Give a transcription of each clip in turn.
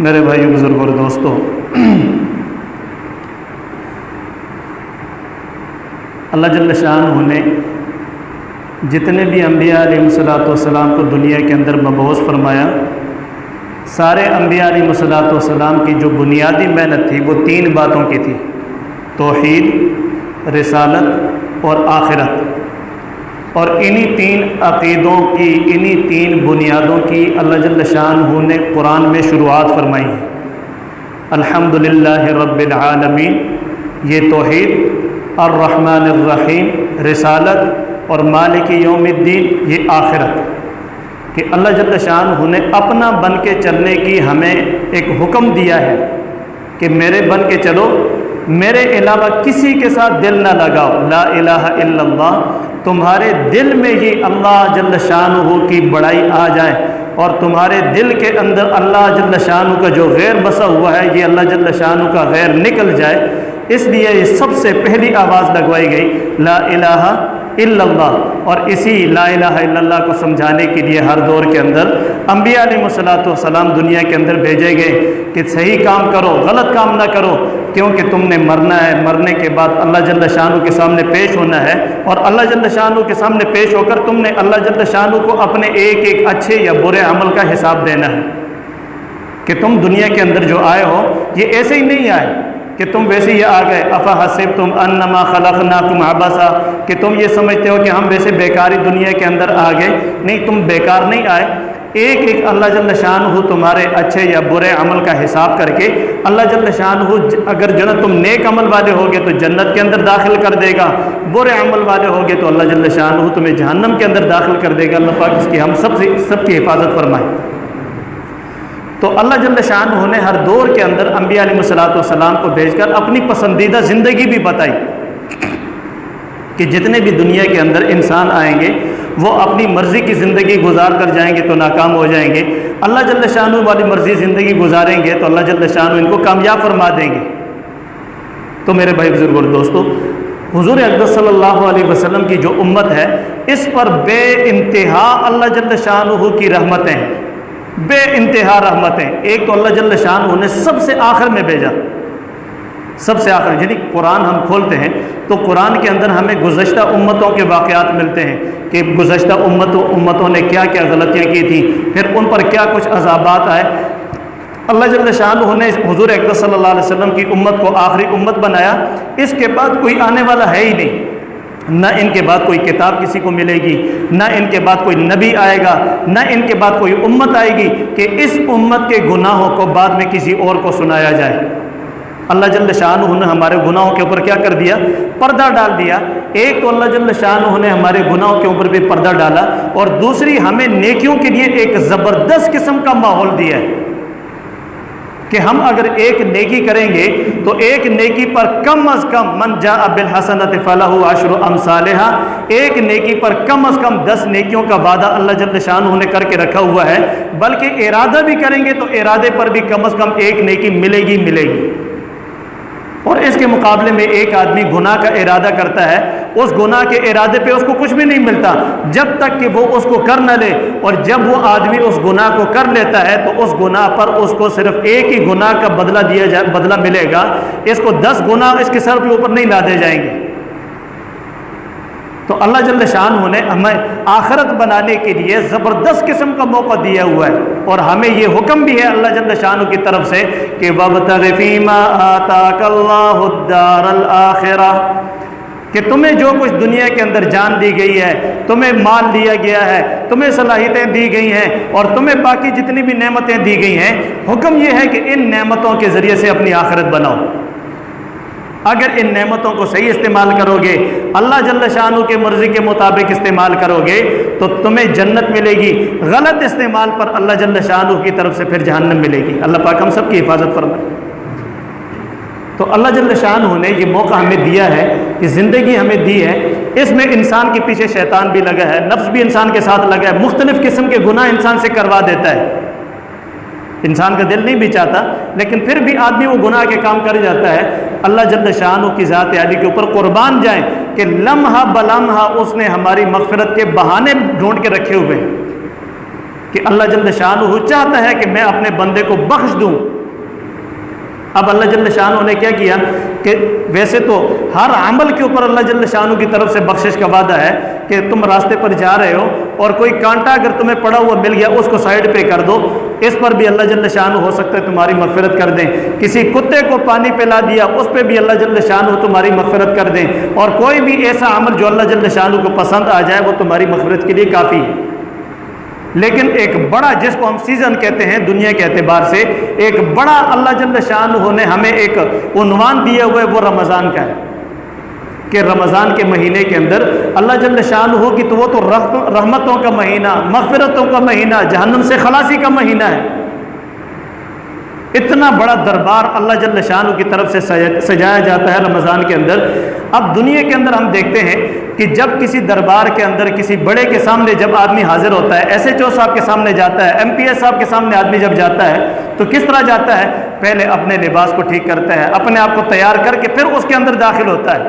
میرے بھائی بزرگ اور دوستو، اللہ جل شانہ نے جتنے بھی انبیاء علیہ الصلوۃ والسلام کو دنیا کے اندر مبعوث فرمایا، سارے انبیاء علیہ الصلوۃ والسلام کی جو بنیادی محنت تھی وہ تین باتوں کی تھی: توحید، رسالت اور آخرت۔ اور انہی تین عقیدوں کی، انہی تین بنیادوں کی اللہ جل شانہ نے قرآن میں شروعات فرمائی ہے۔ الحمدللہ رب العالمین، یہ توحید، الرحمن الرحیم رسالت، اور مالک یوم الدین یہ آخرت، کہ اللہ جل شانہ نے اپنا بن کے چلنے کی ہمیں ایک حکم دیا ہے کہ میرے بن کے چلو، میرے علاوہ کسی کے ساتھ دل نہ لگاؤ، لا الہ الا اللہ۔ تمہارے دل میں ہی اللہ جل شانہ کی بڑائی آ جائے اور تمہارے دل کے اندر اللہ جل شانہ کا جو غیر بسا ہوا ہے، یہ اللہ جل شانہ کا غیر نکل جائے، اس لیے یہ سب سے پہلی آواز لگوائی گئی، لا الہ الا اللہ۔ اور اسی لا الہ الا اللہ کو سمجھانے کے لیے ہر دور کے اندر انبیاء علیہ الصلوۃ والسلام دنیا کے اندر بھیجے گئے کہ صحیح کام کرو، غلط کام نہ کرو، کیونکہ تم نے مرنا ہے، مرنے کے بعد اللہ جل شانہ کے سامنے پیش ہونا ہے، اور اللہ جل شانہ کے سامنے پیش ہو کر تم نے اللہ جل شانہ کو اپنے ایک ایک اچھے یا برے عمل کا حساب دینا ہے کہ تم دنیا کے اندر جو آئے ہو یہ ایسے ہی نہیں آئے کہ تم ویسے ہی آ گئے۔ افحسبتم انما خلقناکم عبثا، کہ تم یہ سمجھتے ہو کہ ہم ویسے بیکاری دنیا کے اندر آ گئے، نہیں، تم بیکار نہیں آئے۔ ایک ایک اللہ جل شانہ تمہارے اچھے یا برے عمل کا حساب کر کے اللہ جل شانہ اگر تم نیک عمل والے ہوگے تو جنت کے اندر داخل کر دے گا، برے عمل والے ہوگے تو اللہ جل شانہ تمہیں جہنم کے اندر داخل کر دے گا۔ اللہ پاک اس کی ہم سب کی حفاظت فرمائے۔ تو اللہ جل شانہ نے ہر دور کے اندر انبیاء علیہ الصلوۃ والسلام کو بھیج کر اپنی پسندیدہ زندگی بھی بتائی کہ جتنے بھی دنیا کے اندر انسان آئیں گے وہ اپنی مرضی کی زندگی گزار کر جائیں گے تو ناکام ہو جائیں گے، اللہ جل شانہ والی مرضی زندگی گزاریں گے تو اللہ جل شانہ ان کو کامیاب فرما دیں گے۔ تو میرے بھائی بزرگ اور دوستو، حضور اقدس صلی اللہ علیہ وسلم کی جو امت ہے، اس پر بے انتہا اللہ جل شانہ کی رحمتیں ہیں، بے انتہا رحمتیں۔ ایک تو اللہ جل شانہ نے سب سے آخر میں بھیجا، سب سے آخر، یعنی قرآن ہم کھولتے ہیں تو قرآن کے اندر ہمیں گزشتہ امتوں کے واقعات ملتے ہیں کہ گزشتہ امتوں نے کیا کیا غلطیاں کی تھیں، پھر ان پر کیا کچھ عذابات آئے۔ اللہ جل شانہ نے حضور اقدس صلی اللہ علیہ وسلم کی امت کو آخری امت بنایا، اس کے بعد کوئی آنے والا ہے ہی نہیں، نہ ان کے بعد کوئی کتاب کسی کو ملے گی، نہ ان کے بعد کوئی نبی آئے گا، نہ ان کے بعد کوئی امت آئے گی کہ اس امت کے گناہوں کو بعد میں کسی اور کو سنایا جائے۔ اللہ جل شانہ نے ہمارے گناہوں کے اوپر کیا کر دیا؟ پردہ ڈال دیا۔ ایک تو اللہ جل شانہ نے ہمارے گناہوں کے اوپر بھی پردہ ڈالا، اور دوسری ہمیں نیکیوں کے لیے ایک زبردست قسم کا ماحول دیا ہے کہ ہم اگر ایک نیکی کریں گے تو ایک نیکی پر کم از کم من جاء بالحسنۃ فلہ عشر امثالھا، ایک نیکی پر کم از کم 10 نیکیوں کا وعدہ اللہ جل شانہ نے کر کے رکھا ہوا ہے، بلکہ ارادہ بھی کریں گے تو ارادے پر بھی کم از کم ایک نیکی ملے گی۔ اور اس کے مقابلے میں ایک آدمی گناہ کا ارادہ کرتا ہے، اس گناہ کے ارادے پہ اس کو کچھ بھی نہیں ملتا جب تک کہ وہ اس کو کر نہ لے، اور جب وہ آدمی اس گناہ کو کر لیتا ہے تو اس گناہ پر اس کو صرف ایک ہی گناہ کا بدلہ ملے گا، اس کو 10 گناہ اس کے سر کے اوپر نہیں لادے جائیں گے۔ تو اللہ جل شانہ نے ہمیں آخرت بنانے کے لیے زبردست قسم کا موقع دیا ہوا ہے، اور ہمیں یہ حکم بھی ہے اللہ جل شانہ کی طرف سے کہ وَابْتَغِ فِيمَا آتَاكَ اللَّهُ الدَّارَ الْآخِرَةَ، کہ تمہیں جو کچھ دنیا کے اندر جان دی گئی ہے، تمہیں مال دیا گیا ہے، تمہیں صلاحیتیں دی گئی ہیں، اور تمہیں باقی جتنی بھی نعمتیں دی گئی ہیں، حکم یہ ہے کہ ان نعمتوں کے ذریعے سے اپنی آخرت بناؤ۔ اگر ان نعمتوں کو صحیح استعمال کرو گے، اللہ جل شانہ کے مرضی کے مطابق استعمال کرو گے تو تمہیں جنت ملے گی، غلط استعمال پر اللہ جل شانہ کی طرف سے پھر جہنم ملے گی۔ اللہ پاک ہم سب کی حفاظت فرمائے۔ تو اللہ جل شانہ نے یہ موقع ہمیں دیا ہے، کہ زندگی ہمیں دی ہے، اس میں انسان کے پیچھے شیطان بھی لگا ہے، نفس بھی انسان کے ساتھ لگا ہے، مختلف قسم کے گناہ انسان سے کروا دیتا ہے، انسان کا دل نہیں بھی چاہتا لیکن پھر بھی آدمی وہ گناہ کے کام کر جاتا ہے۔ اللہ جل شانہ کی ذات عالی کے اوپر قربان جائیں کہ لمحہ بلمحہ اس نے ہماری مغفرت کے بہانے ڈھونڈ کے رکھے ہوئے ہیں۔ کہ اللہ جل شانہ چاہتا ہے کہ میں اپنے بندے کو بخش دوں۔ اب اللہ جل شانہ نے کیا کیا کہ ویسے تو ہر عمل کے اوپر اللہ جل شانہ کی طرف سے بخشش کا وعدہ ہے کہ تم راستے پر جا رہے ہو اور کوئی کانٹا اگر تمہیں پڑا ہوا مل گیا اس کو سائڈ پہ کر دو، اس پر بھی اللہ جل شانہ ہو سکتا ہے تمہاری مغفرت کر دیں۔ کسی کتے کو پانی پلا دیا اس پہ بھی اللہ جل شانہ تمہاری مغفرت کر دیں، اور کوئی بھی ایسا عمل جو اللہ جل شانہ کو پسند آ جائے وہ تمہاری مغفرت کے لیے کافی ہے۔ لیکن ایک بڑا، جس کو ہم سیزن کہتے ہیں دنیا کے اعتبار سے، ایک بڑا اللہ جل شانہ نے ہمیں ایک عنوان دیا ہوا ہے، وہ رمضان کا ہے کہ رمضان کے مہینے کے اندر اللہ جل شانہ کی تو وہ تو رحمتوں کا مہینہ، مغفرتوں کا مہینہ، جہنم سے خلاصی کا مہینہ ہے۔ اتنا بڑا دربار اللہ جل شانہ کی طرف سے سجایا جاتا ہے رمضان کے اندر۔ اب دنیا کے اندر ہم دیکھتے ہیں کہ جب کسی دربار کے اندر کسی بڑے کے سامنے جب آدمی حاضر ہوتا ہے، ایس ایچ او صاحب کے سامنے جاتا ہے، ایم پی ایس صاحب کے سامنے آدمی جب جاتا ہے تو کس طرح جاتا ہے؟ پہلے اپنے لباس کو ٹھیک کرتا ہے، اپنے آپ کو تیار کر کے پھر اس کے اندر داخل ہوتا ہے۔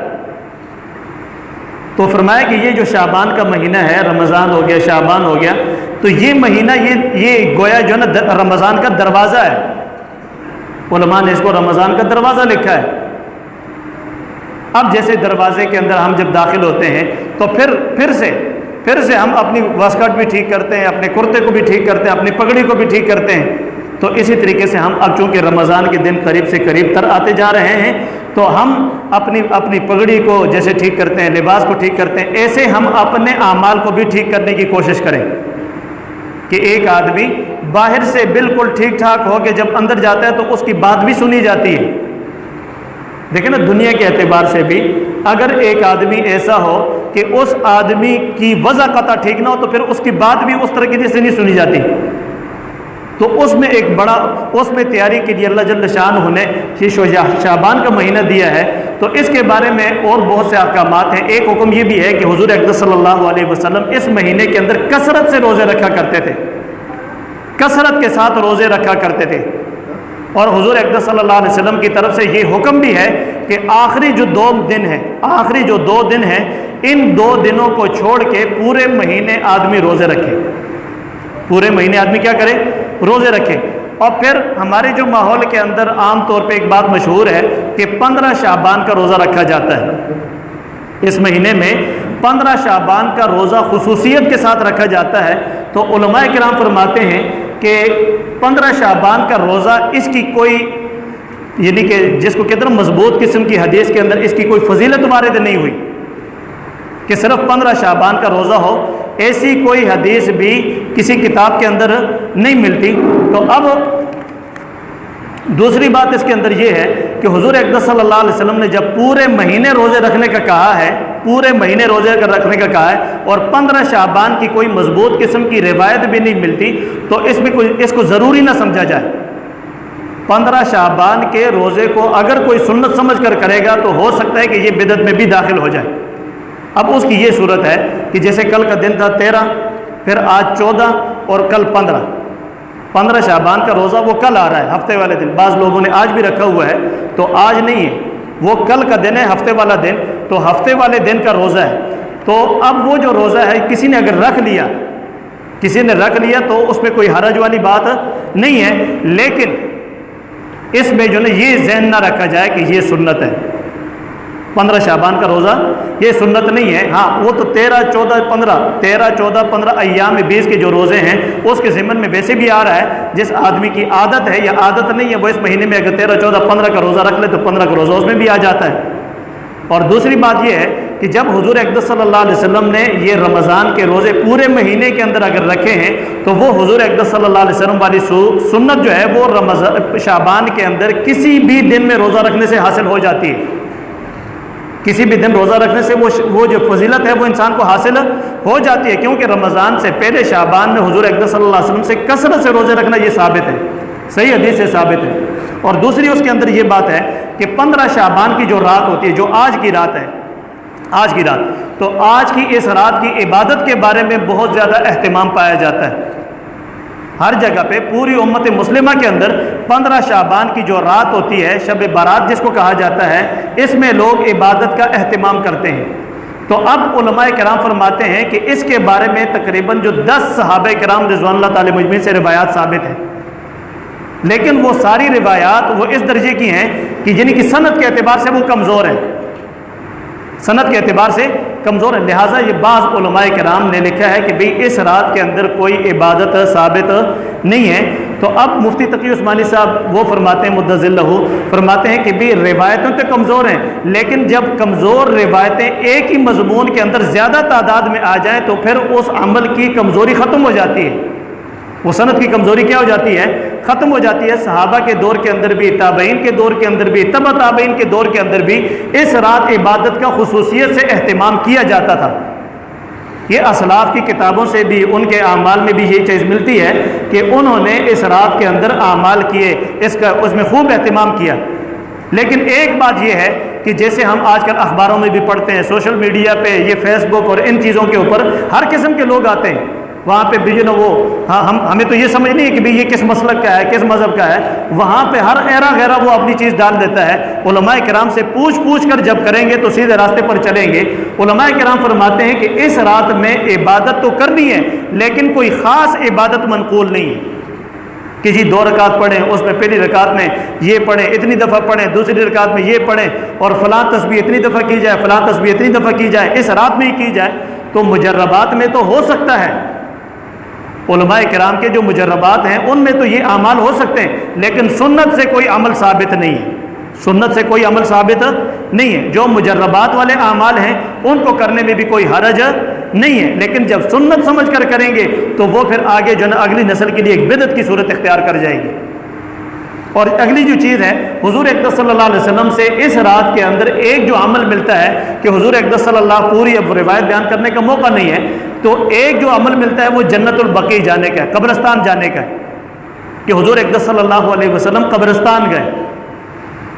تو فرمایا کہ یہ جو شعبان کا مہینہ ہے، رمضان ہو گیا، شعبان ہو گیا، تو یہ مہینہ یہ گویا جو ہے نا رمضان کا دروازہ ہے۔ علماء نے اس کو رمضان کا دروازہ لکھا ہے۔ اب جیسے دروازے کے اندر ہم جب داخل ہوتے ہیں تو پھر سے ہم اپنی واسکٹ بھی ٹھیک کرتے ہیں، اپنے کرتے کو بھی ٹھیک کرتے ہیں، اپنی پگڑی کو بھی ٹھیک کرتے ہیں۔ تو اسی طریقے سے ہم اب چونکہ رمضان کے دن قریب سے قریب تر آتے جا رہے ہیں تو ہم اپنی پگڑی کو جیسے ٹھیک کرتے ہیں، لباس کو ٹھیک کرتے ہیں، ایسے ہم اپنے اعمال کو بھی ٹھیک کرنے کی کوشش کریں کہ ایک آدمی باہر سے بالکل ٹھیک ٹھاک ہو کے جب اندر جاتا ہے تو اس کی بات بھی سنی جاتی ہے۔ دیکھیں نا، دنیا کے اعتبار سے بھی اگر ایک آدمی ایسا ہو کہ اس آدمی کی وضع قطع ٹھیک نہ ہو تو پھر اس کی بات بھی اس طریقے سے نہیں سنی جاتی۔ تو اس میں ایک بڑا، اس میں تیاری کے لیے اللہ جل شانہ نے شعبان کا مہینہ دیا ہے۔ تو اس کے بارے میں اور بہت سے احکامات ہیں۔ ایک حکم یہ بھی ہے کہ حضور اقدس صلی اللہ علیہ وسلم اس مہینے کے اندر کثرت سے روزے رکھا کرتے تھے، کثرت کے ساتھ روزے رکھا کرتے تھے۔ اور حضور اقدس صلی اللہ علیہ وسلم کی طرف سے یہ حکم بھی ہے کہ آخری جو 2 دن ہیں ان 2 دنوں کو چھوڑ کے پورے مہینے آدمی روزے رکھے، پورے مہینے آدمی کیا کرے؟ روزے رکھے۔ اور پھر ہمارے جو ماحول کے اندر عام طور پہ ایک بات مشہور ہے کہ 15 شعبان کا روزہ رکھا جاتا ہے۔ اس مہینے میں 15 شعبان کا روزہ خصوصیت کے ساتھ رکھا جاتا ہے۔ تو علماء کرام فرماتے ہیں کہ 15 شعبان کا روزہ اس کی کوئی، یعنی کہ جس کو کہتے ہیں مضبوط قسم کی حدیث کے اندر اس کی کوئی فضیلت وارد نہیں ہوئی کہ صرف 15 شعبان کا روزہ ہو، ایسی کوئی حدیث بھی کسی کتاب کے اندر نہیں ملتی۔ تو اب دوسری بات اس کے اندر یہ ہے کہ حضور اقدس صلی اللہ علیہ وسلم نے جب پورے مہینے روزے رکھنے کا کہا ہے، پورے مہینے روزے رکھنے کا کہا ہے، اور 15 شعبان کی کوئی مضبوط قسم کی روایت بھی نہیں ملتی، تو اس کو ضروری نہ سمجھا جائے۔ 15 شعبان کے روزے کو اگر کوئی سنت سمجھ کر کرے گا تو ہو سکتا ہے کہ یہ بدعت میں بھی داخل ہو جائے۔ اب اس کی یہ صورت ہے کہ جیسے کل کا دن تھا 13، پھر آج 14 اور کل 15 شعبان کا روزہ وہ کل آ رہا ہے، ہفتے والے دن۔ بعض لوگوں نے آج بھی رکھا ہوا ہے، تو آج نہیں ہے، وہ کل کا دن ہے، ہفتے والا دن، تو ہفتے والے دن کا روزہ ہے۔ تو اب وہ جو روزہ ہے کسی نے اگر رکھ لیا تو اس میں کوئی حرج والی بات نہیں ہے، لیکن اس میں جو ہے یہ ذہن نہ رکھا جائے کہ یہ سنت ہے۔ 15 شعبان کا روزہ یہ سنت نہیں ہے۔ ہاں، وہ تو 13، 14، 15 ایام 20 کے جو روزے ہیں اس کے ضمن میں ویسے بھی آ رہا ہے۔ جس آدمی کی عادت ہے یا عادت نہیں ہے وہ اس مہینے میں اگر 13، 14، 15 کا روزہ رکھ لے تو 15 کا روزہ اس میں بھی آ جاتا ہے۔ اور دوسری بات یہ ہے کہ جب حضور اقدس صلی اللہ علیہ وسلم نے یہ رمضان کے روزے پورے مہینے کے اندر اگر رکھے ہیں تو وہ حضور اقدس صلی اللہ علیہ وسلم والی سنت جو ہے وہ رمضان شعبان کے اندر کسی بھی دن میں روزہ رکھنے سے حاصل ہو جاتی ہے۔ کسی بھی دن روزہ رکھنے سے وہ جو فضیلت ہے وہ انسان کو حاصل ہو جاتی ہے، کیونکہ رمضان سے پہلے شعبان میں حضور اقدس صلی اللہ علیہ وسلم سے کثرت سے روزے رکھنا یہ ثابت ہے، صحیح حدیث سے ثابت ہے۔ اور دوسری اس کے اندر یہ بات ہے کہ 15 شعبان کی جو رات ہوتی ہے، جو آج کی رات ہے، تو آج کی اس رات کی عبادت کے بارے میں بہت زیادہ اہتمام پایا جاتا ہے۔ ہر جگہ پہ پوری امت مسلمہ کے اندر 15 شعبان کی جو رات ہوتی ہے، شب بارات جس کو کہا جاتا ہے، اس میں لوگ عبادت کا اہتمام کرتے ہیں۔ تو اب علماء کرام فرماتے ہیں کہ اس کے بارے میں تقریباً جو 10 صحابہ کرام رضوان اللہ تعالی مجمعین سے روایات ثابت ہیں، لیکن وہ ساری روایات وہ اس درجے کی ہیں کہ جن کی سند کے اعتبار سے وہ کمزور ہیں، سند کے اعتبار سے کمزور ہے۔ لہٰذا یہ بعض علماء کرام نے لکھا ہے کہ بھئی اس رات کے اندر کوئی عبادت ثابت نہیں ہے۔ تو اب مفتی تقی عثمانی صاحب وہ فرماتے ہیں مدظ لہ، فرماتے ہیں کہ بھئی روایتوں تو کمزور ہیں، لیکن جب کمزور روایتیں ایک ہی مضمون کے اندر زیادہ تعداد میں آ جائیں تو پھر اس عمل کی کمزوری ختم ہو جاتی ہے، وہ سند کی کمزوری کیا ہو جاتی ہے؟ ختم ہو جاتی ہے۔ صحابہ کے دور کے اندر بھی، تابعین کے دور کے اندر بھی، تبع تابعین کے دور کے اندر بھی اس رات عبادت کا خصوصیت سے اہتمام کیا جاتا تھا۔ یہ اسلاف کی کتابوں سے بھی، ان کے اعمال میں بھی یہ چیز ملتی ہے کہ انہوں نے اس رات کے اندر اعمال کیے، اس میں خوب اہتمام کیا۔ لیکن ایک بات یہ ہے کہ جیسے ہم آج کل اخباروں میں بھی پڑھتے ہیں، سوشل میڈیا پہ، یہ فیس بک اور ان چیزوں کے اوپر ہر قسم کے لوگ آتے ہیں، وہاں پہ بھی وہ ہمیں تو یہ سمجھ نہیں ہے کہ یہ کس مسلک کا ہے، کس مذہب کا ہے، وہاں پہ ہر ایرا غیرہ وہ اپنی چیز ڈال دیتا ہے۔ علماء کرام سے پوچھ کر جب کریں گے تو سیدھے راستے پر چلیں گے۔ علماء کرام فرماتے ہیں کہ اس رات میں عبادت تو کرنی ہے، لیکن کوئی خاص عبادت منقول نہیں ہے کہ جی 2 رکعت پڑھیں، اس میں پہلی رکعت میں یہ پڑھیں، اتنی دفعہ پڑھیں، دوسری رکعت میں یہ پڑھیں، اور فلاں تسبیح اتنی دفعہ کی جائے، فلاں تسبیح اتنی دفعہ کی جائے، اس رات میں ہی کی جائے۔ تو مجربات میں تو ہو سکتا ہے، علماء کرام کے جو مجربات ہیں ان میں تو یہ اعمال ہو سکتے ہیں، لیکن سنت سے کوئی عمل ثابت نہیں ہے، سنت سے کوئی عمل ثابت نہیں ہے۔ جو مجربات والے اعمال ہیں ان کو کرنے میں بھی کوئی حرج نہیں ہے، لیکن جب سنت سمجھ کر کریں گے تو وہ پھر آگے جو اگلی نسل کے لیے ایک بدعت کی صورت اختیار کر جائے گی۔ اور اگلی جو چیز ہے، حضور اقدس صلی اللہ علیہ وسلم سے اس رات کے اندر ایک جو عمل ملتا ہے کہ حضور اقدس صلی اللہ، پوری اب روایت بیان کرنے کا موقع نہیں ہے، تو ایک جو عمل ملتا ہے وہ جنت البقیع جانے کا ہے، قبرستان جانے کا ہے، کہ حضور اقدس صلی اللہ علیہ وسلم قبرستان گئے۔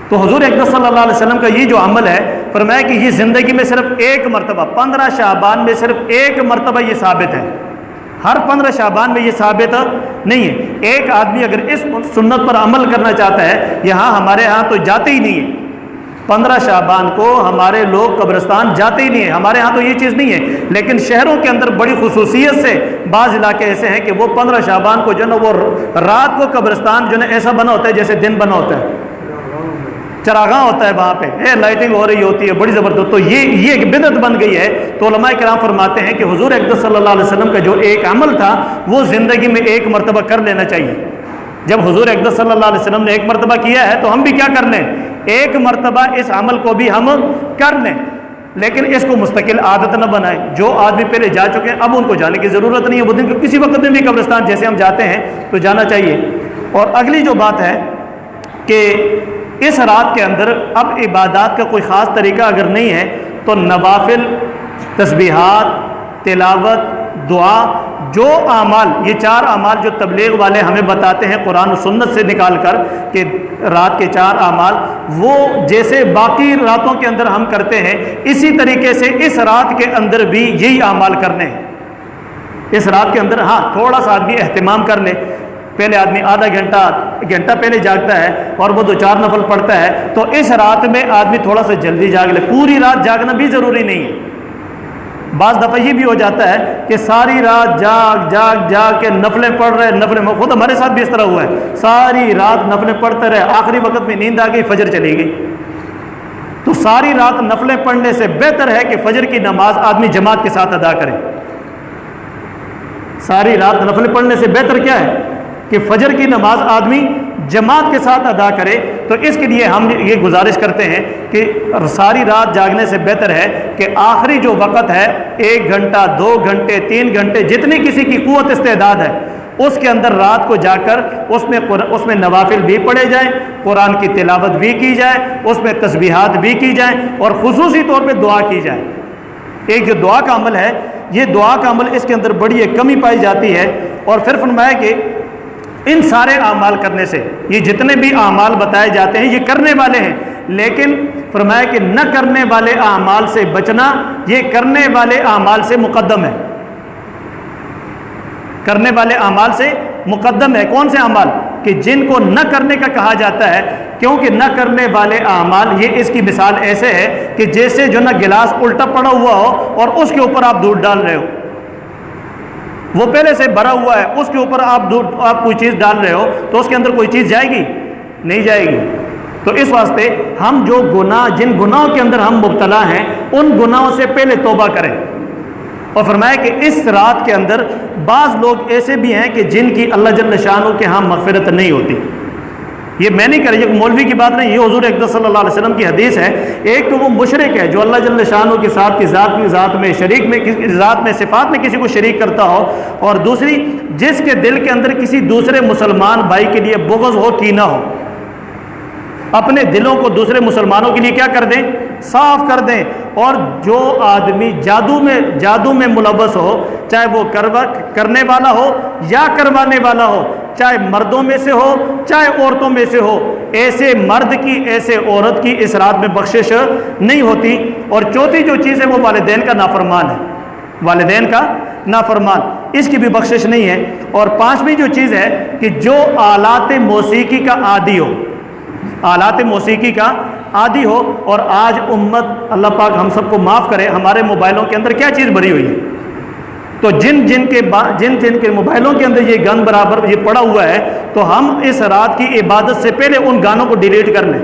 تو حضور اقدس صلی اللہ علیہ وسلم کا یہ جو عمل ہے، فرمایا کہ یہ زندگی میں صرف ایک مرتبہ، 15 شعبان میں صرف ایک مرتبہ یہ ثابت ہے، ہر 15 شعبان میں یہ ثابت نہیں ہے۔ ایک آدمی اگر اس سنت پر عمل کرنا چاہتا ہے، یہاں ہمارے ہاں تو جاتے ہی نہیں ہے، 15 شعبان کو ہمارے لوگ قبرستان جاتے ہی نہیں ہیں، ہمارے ہاں تو یہ چیز نہیں ہے، لیکن شہروں کے اندر بڑی خصوصیت سے بعض علاقے ایسے ہیں کہ وہ 15 شعبان کو جو ہے نا وہ رات کو قبرستان جو ہے ایسا بنا ہوتا ہے جیسے دن بنا ہوتا ہے، چراغاں ہوتا ہے وہاں پہ، لائٹنگ ہو رہی ہوتی ہے بڑی زبردست۔ تو یہ ایک بدعت بن گئی ہے۔ تو علماء کرام فرماتے ہیں کہ حضور اقدس صلی اللہ علیہ وسلم کا جو ایک عمل تھا وہ زندگی میں ایک مرتبہ کر لینا چاہیے۔ جب حضور اقدس صلی اللہ علیہ وسلم نے ایک مرتبہ کیا ہے تو ہم بھی کیا کر لیں، ایک مرتبہ اس عمل کو بھی ہم کر لیں، لیکن اس کو مستقل عادت نہ بنائیں۔ جو آدمی پہلے جا چکے ہیں اب ان کو جانے کی ضرورت نہیں ہے، وہ دن کسی وقت میں بھی قبرستان جیسے ہم جاتے ہیں تو جانا چاہیے۔ اور اگلی جو بات ہے کہ اس رات کے اندر اب عبادات کا کوئی خاص طریقہ اگر نہیں ہے تو نوافل، تسبیحات، تلاوت، دعا، جو اعمال، یہ 4 اعمال جو تبلیغ والے ہمیں بتاتے ہیں قرآن و سنت سے نکال کر کہ رات کے 4 اعمال، وہ جیسے باقی راتوں کے اندر ہم کرتے ہیں اسی طریقے سے اس رات کے اندر بھی یہی اعمال کرنے ہیں۔ اس رات کے اندر ہاں تھوڑا سا آدمی اہتمام کر لے، پہلے آدمی آدھا گھنٹہ پہلے جاگتا ہے اور وہ 2-4 نفل پڑھتا ہے، تو اس رات میں آدمی تھوڑا سا جلدی جاگ لے۔ پوری رات جاگنا بھی ضروری نہیں ہے، بعض دفعہ یہ بھی ہو جاتا ہے کہ ساری رات جاگ کے نفلیں پڑھ رہے، نفلیں، خود ہمارے ساتھ بھی اس طرح ہوا ہے، ساری رات نفلیں پڑھتے رہے، آخری وقت میں نیند آ گئی، فجر چلی گئی۔ تو ساری رات نفلیں پڑھنے سے بہتر ہے کہ فجر کی نماز آدمی جماعت کے ساتھ ادا کرے۔ ساری رات نفلیں پڑھنے سے بہتر کیا ہے کہ فجر کی نماز آدمی جماعت کے ساتھ ادا کرے۔ تو اس کے لیے ہم یہ گزارش کرتے ہیں کہ ساری رات جاگنے سے بہتر ہے کہ آخری جو وقت ہے 1 گھنٹہ 2 گھنٹے 3 گھنٹے جتنی کسی کی قوت استعداد ہے اس کے اندر رات کو جا کر اس میں نوافل بھی پڑھے جائیں، قرآن کی تلاوت بھی کی جائے، اس میں تسبیحات بھی کی جائیں، اور خصوصی طور پہ دعا کی جائے۔ ایک جو دعا کا عمل ہے، یہ دعا کا عمل اس کے اندر بڑی ایک کمی پائی جاتی ہے۔ اور پھر فرمایا کہ ان سارے اعمال کرنے سے، یہ جتنے بھی اعمال بتائے جاتے ہیں یہ کرنے والے ہیں، لیکن فرمایا کہ نہ کرنے والے اعمال سے بچنا یہ کرنے والے اعمال سے مقدم ہے، کرنے والے اعمال سے مقدم ہے۔ کون سے اعمال؟ کہ جن کو نہ کرنے کا کہا جاتا ہے، کیونکہ نہ کرنے والے اعمال، یہ اس کی مثال ایسے ہے کہ جیسے جو نا گلاس الٹا پڑا ہوا ہو اور اس کے اوپر آپ دودھ ڈال رہے ہو، وہ پہلے سے بھرا ہوا ہے، اس کے اوپر آپ کوئی چیز ڈال رہے ہو تو اس کے اندر کوئی چیز جائے گی؟ نہیں جائے گی۔ تو اس واسطے ہم جو گناہ، جن گناہوں کے اندر ہم مبتلا ہیں، ان گناہوں سے پہلے توبہ کریں۔ اور فرمایا کہ اس رات کے اندر بعض لوگ ایسے بھی ہیں کہ جن کی اللہ جل شانہ کے ہاں مغفرت نہیں ہوتی۔ یہ میں نہیں کر رہا، یہ مولوی کی بات نہیں، یہ حضور اقدس صلی اللہ علیہ وسلم کی حدیث ہے۔ ایک تو وہ مشرک ہے جو اللہ جل شانہ کے ساتھ کی ذات میں شریک میں ذات میں صفات میں کسی کو شریک کرتا ہو، اور دوسری جس کے دل کے اندر کسی دوسرے مسلمان بھائی کے لیے بغض ہو، کینہ ہو، اپنے دلوں کو دوسرے مسلمانوں کے لیے کیا کر دیں؟ صاف کر دیں۔ اور جو آدمی جادو میں ملوث ہو، چاہے وہ کرنے والا ہو یا کروانے والا ہو، چاہے مردوں میں سے ہو چاہے عورتوں میں سے ہو، ایسے مرد کی ایسے عورت کی اس رات میں بخشش نہیں ہوتی۔ اور چوتھی جو چیز ہے وہ والدین کا نافرمان ہے، والدین کا نافرمان، اس کی بھی بخشش نہیں ہے۔ اور پانچویں جو چیز ہے کہ جو آلات موسیقی کا عادی ہو، آلات موسیقی کا عادی ہو، اور آج امت، اللہ پاک ہم سب کو معاف کرے، ہمارے موبائلوں کے اندر کیا چیز بھری ہوئی ہے؟ تو جن کے موبائلوں کے اندر یہ گند برابر یہ پڑا ہوا ہے، تو ہم اس رات کی عبادت سے پہلے ان گانوں کو ڈیلیٹ کر لیں،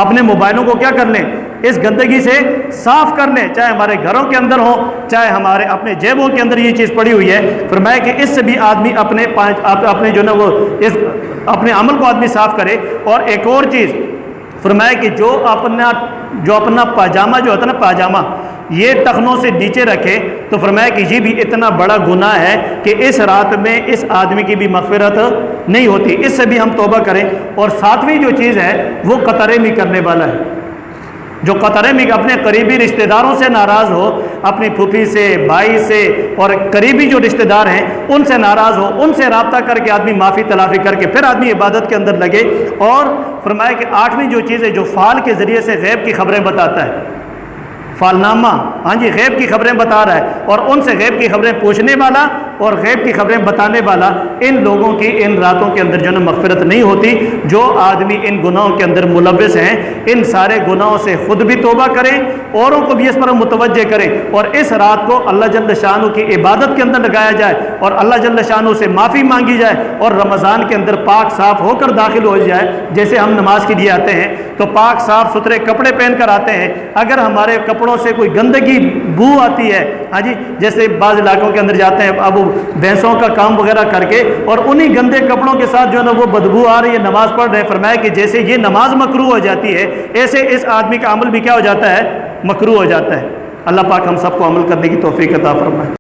اپنے موبائلوں کو کیا کر لیں؟ اس گندگی سے صاف کر لیں، چاہے ہمارے گھروں کے اندر ہو چاہے ہمارے اپنے جیبوں کے اندر یہ چیز پڑی ہوئی ہے۔ فرمایا کہ اس سے بھی آدمی اپنے جو نا وہ اپنے عمل کو آدمی صاف کرے۔ اور ایک اور چیز فرمایا کہ جو اپنا پاجامہ جو ہوتا ہے نا، پاجامہ یہ ٹخنوں سے نیچے رکھے، تو فرمایا کہ یہ بھی اتنا بڑا گناہ ہے کہ اس رات میں اس آدمی کی بھی مغفرت نہیں ہوتی، اس سے بھی ہم توبہ کریں۔ اور ساتویں جو چیز ہے وہ قطع رحمی کرنے والا ہے، جو قطع رحمی اپنے قریبی رشتہ داروں سے ناراض ہو، اپنی پھوپھی سے، بھائی سے، اور قریبی جو رشتہ دار ہیں ان سے ناراض ہو، ان سے رابطہ کر کے آدمی معافی تلافی کر کے پھر آدمی عبادت کے اندر لگے۔ اور فرمایا کہ آٹھویں جو چیز ہے جو فال کے ذریعے سے غیب کی خبریں بتاتا ہے، فالنامہ، ہاں جی، غیب کی خبریں بتا رہا ہے، اور ان سے غیب کی خبریں پوچھنے والا اور غیب کی خبریں بتانے والا، ان لوگوں کی ان راتوں کے اندر جو نا مغفرت نہیں ہوتی۔ جو آدمی ان گناہوں کے اندر ملوث ہیں، ان سارے گناہوں سے خود بھی توبہ کریں، اوروں کو بھی اس پر متوجہ کریں، اور اس رات کو اللہ جل شانہ کی عبادت کے اندر لگایا جائے، اور اللہ جل شانہ سے معافی مانگی جائے، اور رمضان کے اندر پاک صاف ہو کر داخل ہو جائے۔ جیسے ہم نماز کے لیے آتے ہیں تو پاک صاف ستھرے کپڑے پہن کر آتے ہیں، اگر ہمارے کپڑوں سے کوئی گندگی بو آتی ہے، ہاں جی، جیسے بعض علاقوں کے اندر جاتے ہیں اب بھینسوں کا کام وغیرہ کر کے، اور انہی گندے کپڑوں کے ساتھ جو ہے نا وہ بدبو آ رہی ہے، نماز پڑھ رہے ہیں، فرمایا کہ جیسے یہ نماز مکروہ ہو جاتی ہے، ایسے اس آدمی کا عمل بھی کیا ہو جاتا ہے؟ مکروہ ہو جاتا ہے۔ اللہ پاک ہم سب کو عمل کرنے کی توفیق عطا فرمائے۔